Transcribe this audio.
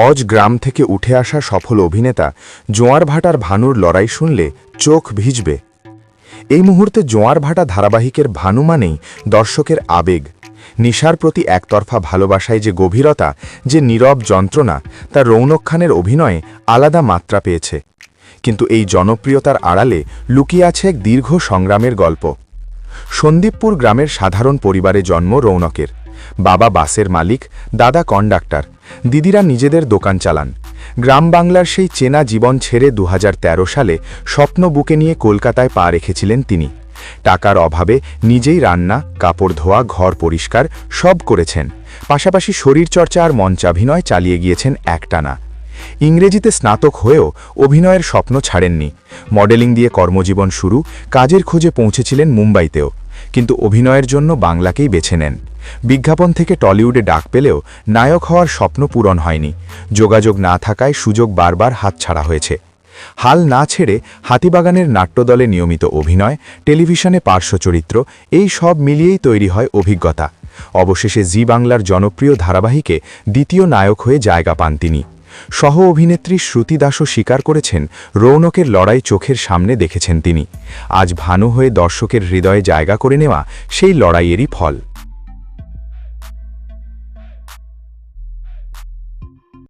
অজ গ্রাম থেকে উঠে আসা সফল অভিনেতা জোয়ার ভাটার ভানুর লড়াই শুনলে চোখ ভিজবে। এই মুহূর্তে জোয়ার ভাটা ধারাবাহিকের ভানু মানেই দর্শকের আবেগ। নিশার প্রতি একতরফা ভালোবাসায় যে গভীরতা, যে নীরব যন্ত্রণা, তা রৌনক খানের অভিনয়ে আলাদা মাত্রা পেয়েছে। কিন্তু এই জনপ্রিয়তার আড়ালে লুকিয়ে আছে এক দীর্ঘ সংগ্রামের গল্প। সন্দীপপুর গ্রামের সাধারণ পরিবারে জন্ম রৌনকের। বাবা বাসের মালিক, দাদা কন্ডাক্টর, দিদিরা নিজেদের দোকান চালান। গ্রাম বাংলার সেই চেনা জীবন ছেড়ে 2013 সালে স্বপ্ন বুকে নিয়ে কলকাতায় পা রেখেছিলেন তিনি। টাকার অভাবে নিজেই রান্না, কাপড় ধোয়া, ঘর পরিষ্কার সব করেছেন। পাশাপাশি শরীরচর্চা আর মঞ্চাভিনয় চালিয়ে গিয়েছেন একটানা। ইংরেজিতে স্নাতক হয়েও অভিনয়ের স্বপ্ন ছাড়েননি। মডেলিং দিয়ে কর্মজীবন শুরু, কাজের খোঁজে পৌঁছেছিলেন মুম্বাইতেও, কিন্তু অভিনয়ের জন্য বাংলাকেই বেছে নেন। বিজ্ঞাপন থেকে টলিউডে ডাক পেলেও নায়ক হওয়ার স্বপ্ন পূরণ হয়নি। যোগাযোগ না থাকায় সুযোগ বারবার হাতছাড়া হয়েছে। হাল না ছেড়ে হাতিবাগানের নাট্যদলে নিয়মিত অভিনয়, টেলিভিশনে পার্শ্বচরিত্র, এই সব মিলিয়েই তৈরি হয় অভিজ্ঞতা। অবশেষে জি বাংলার জনপ্রিয় ধারাবাহিকে দ্বিতীয় নায়ক হয়ে জায়গা পান তিনি। সহ অভিনেত্রী শ্রুতি দাসও স্বীকার করেছেন, রৌনকের লড়াই চোখের সামনে দেখেছেন তিনি। আজ ভানু হয়ে দর্শকের হৃদয়ে জায়গা করে নেওয়া সেই লড়াইয়েরই ফল।